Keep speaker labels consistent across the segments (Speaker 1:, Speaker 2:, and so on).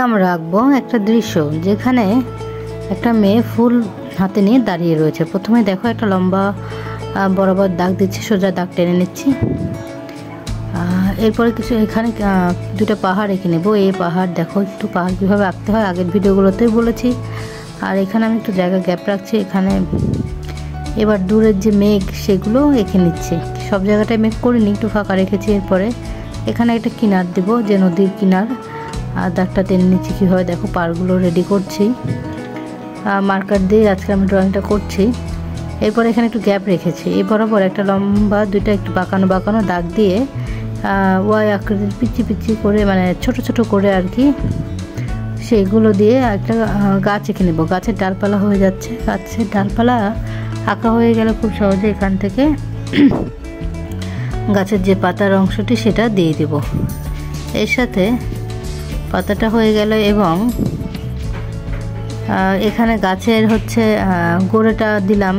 Speaker 1: আমরা রাখবো একটা দৃশ্য যেখানে একটা মেয়ে ফুল হাতে নিয়ে দাঁড়িয়ে রয়েছে। প্রথমে দেখো একটা লম্বা বরাবর দাগ দিচ্ছি, সোজা দাগ টেনে নিচ্ছি। এরপরে কিছু এখানে দুটো পাহাড় এঁকে নেবো। এই পাহাড় দেখো, একটু পাহাড় কীভাবে আঁকতে হয় আগের ভিডিওগুলোতেই বলেছি। আর এখানে আমি একটু জায়গা গ্যাপ রাখছি। এখানে এবার দূরের যে মেঘ সেগুলো এঁকে নিচ্ছি। সব জায়গাটায় মেঘ করিনি, একটু ফাঁকা রেখেছি। এরপরে এখানে একটা কিনার দেবো, যে নদীর কিনার, আর দাগটা টেনে নিচ্ছি কীভাবে। দেখো পাড়গুলো রেডি করছি মার্কার দিয়ে, আজকে আমি ড্রয়িংটা করছি। এরপর এখানে একটু গ্যাপ রেখেছি। এই বরাবর একটা লম্বা দুইটা একটু বাঁকানো বাঁকানো দাগ দিয়ে ওয়াই আকৃতির পিচি পিচি করে, মানে ছোট ছোট করে আর কি, সেগুলো দিয়ে একটা গাছ এঁকে নেবো। গাছের ডালপালা হয়ে যাচ্ছে। গাছের ডালপালা আঁকা হয়ে গেলে খুব সহজে এখান থেকে গাছের যে পাতার অংশটি সেটা দিয়ে দেব। এর সাথে পাতাটা হয়ে গেল এবং এখানে গাছের হচ্ছে গোড়াটা দিলাম।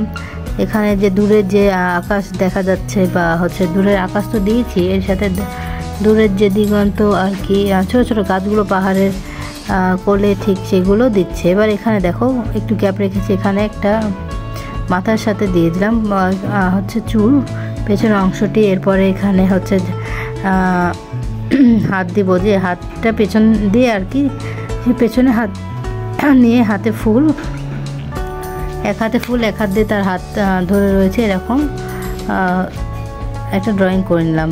Speaker 1: এখানে যে দূরের যে আকাশ দেখা যাচ্ছে, বা হচ্ছে দূরের আকাশ তো দিয়েছি, এর সাথে দূরের যে দিগন্ত আর কি, ছোটো ছোটো গাছগুলো পাহাড়ের কোলে ঠিক সেগুলো দিচ্ছে। এবার এখানে দেখো একটু গ্যাপ রেখেছি, এখানে একটা মাথার সাথে দিয়ে দিলাম হচ্ছে চুল, পেছনের অংশটি। এরপরে এখানে হচ্ছে হাত দিব, যে হাতটা পেছন দিয়ে আর কি, পেছনে হাত নিয়ে হাতে ফুল, এক হাতে ফুল এক হাত দিয়ে তার হাত ধরে রয়েছে, এরকম একটা ড্রয়িং করে নিলাম।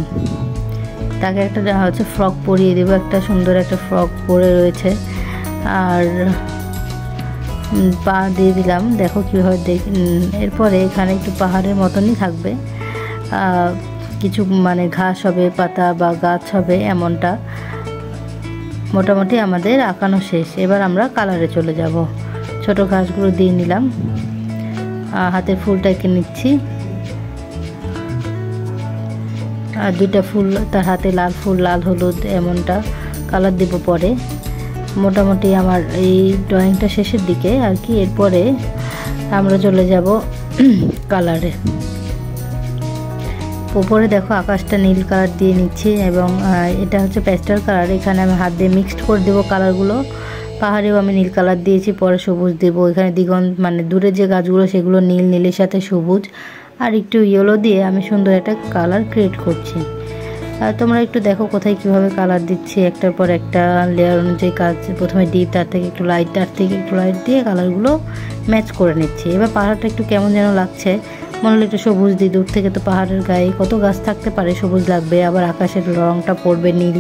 Speaker 1: তাকে একটা হচ্ছে ফ্রক পরিয়ে দেবো, একটা সুন্দর একটা ফ্রক পরে রয়েছে। আর পা দিয়ে দিলাম, দেখো কীভাবে এরপরে এখানে একটু পাহাড়ের মতনই থাকবে, কিছু মানে ঘাস হবে, পাতা বা গাছ হবে, এমনটা মোটামুটি আমাদের আঁকানো শেষ। এবার আমরা কালারে চলে যাব। ছোট ঘাসগুলো দিয়ে নিলাম, হাতের ফুলটা এঁকে নিচ্ছি। আর দুইটা ফুল, তার হাতে লাল ফুল, লাল হলুদ, এমনটা কালার দেব পরে। মোটামুটি আমার এই ড্রয়িংটা শেষের দিকে আর কি। এরপরে আমরা চলে যাব কালারে। উপরে দেখো আকাশটা নীল কালার দিয়ে নিচ্ছি, এবং এটা হচ্ছে প্যাস্টেল কালার। এখানে আমি হাত দিয়ে মিক্সড করে দেবো কালারগুলো। পাহাড়েও আমি নীল কালার দিয়েছি, পরে সবুজ দেবো। এখানে দিগন্ত মানে দূরে যে গাছগুলো সেগুলো নীল, নীলের সাথে সবুজ আর একটু ইয়েলো দিয়ে আমি সুন্দর একটা কালার ক্রিয়েট করছি। তোমরা একটু দেখো কোথায় কিভাবে কালার দিচ্ছি, একটার পর একটা লেয়ার অনুযায়ী কাজ। প্রথমে ডিপ, তার থেকে একটু লাইট, তার থেকে একটু লাইট দিয়ে কালারগুলো ম্যাচ করে নিচ্ছি। এবার পাহাড়টা একটু কেমন যেন লাগছে, মনে হলো একটু সবুজ দিই। দূর থেকে তো পাহাড়ের গায়ে কত গাছ থাকতে পারে, সবুজ লাগবে, আবার আকাশের রঙটা পড়বে নীল,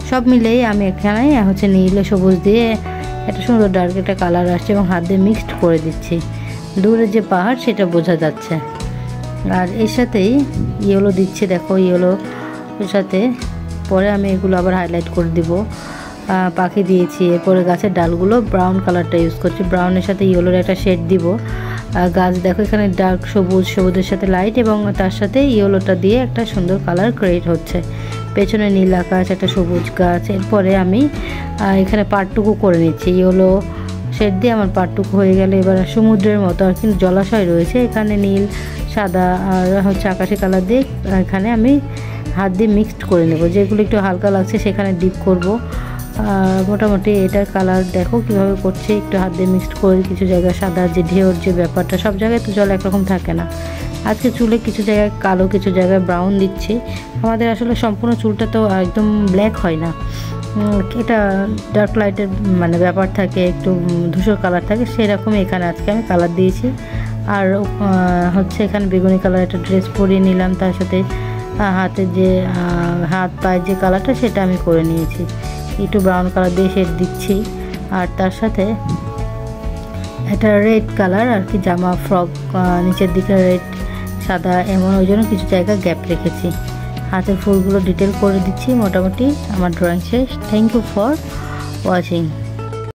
Speaker 1: সব মিলেই আমি এখানে হচ্ছে নীল সবুজ দিয়ে একটা সুন্দর ডার্ক একটা কালার আসছে, এবং হাত দিয়ে মিক্সড করে দিচ্ছি। দূরে যে পাহাড় সেটা বোঝা যাচ্ছে। আর এর সাথেই ইয়েলো দিচ্ছি, দেখো ইয়েলো এর সাথে। পরে আমি এগুলো আবার হাইলাইট করে দিব, পাখি দিয়েছি। এরপরে গাছের ডালগুলো ব্রাউন কালারটা ইউজ করছি, ব্রাউনের সাথে ইয়েলোর একটা শেড দিব। গাছ দেখো এখানে ডার্ক সবুজ, সবুজের সাথে লাইট, এবং তার সাথে ইয়েলোটা দিয়ে একটা সুন্দর কালার ক্রিয়েট হচ্ছে। পেছনে নীল আকাশ, একটা সবুজ গাছ। এরপরে আমি এখানে পাটটুকু করে নিচ্ছি, ইয়েলো শেড দিয়ে আমার পাটটুকু হয়ে গেলে এবার সমুদ্রের মতো আর কিন্তু জলাশয় রয়েছে। এখানে নীল, সাদা আর হচ্ছে আকাশি কালার দিয়ে এখানে আমি হাত দিয়ে মিক্সড করে নেব। যেগুলো একটু হালকা লাগছে সেখানে ডিপ করব। মোটামুটি এটার কালার দেখো কীভাবে করছে, একটু হাত দিয়ে মিক্সড করে। কিছু জায়গায় সাদা যে ঢেউর যে ব্যাপারটা, সব জায়গায় তো জল একরকম থাকে না। আজকে চুলে কিছু জায়গায় কালো, কিছু জায়গায় ব্রাউন দিচ্ছি। আমাদের আসলে সম্পূর্ণ চুলটা তো একদম ব্ল্যাক হয় না, এটা ডার্ক লাইটের মানে ব্যাপার থাকে, একটু ধূসর কালার থাকে, সেরকমই এখানে আজকে আমি কালার দিয়েছি। আর হচ্ছে এখানে বেগুনি কালার একটা ড্রেস পরিয়ে নিলাম, তার সাথে হাতের যে হাত পায়ের যে কালারটা সেটা আমি করে নিয়েছি। একটু ব্রাউন কালার দিয়ে শেড দিচ্ছি। আর তার সাথে একটা রেড কালার আর কি, জামা ফ্রক নিচের দিকে রেড সাদা, এমন ওই জন্য কিছু জায়গা গ্যাপ রেখেছি। হাতের ফুলগুলো ডিটেল করে দিচ্ছি। মোটামুটি আমার ড্রয়িং শেষ। Thank you for watching.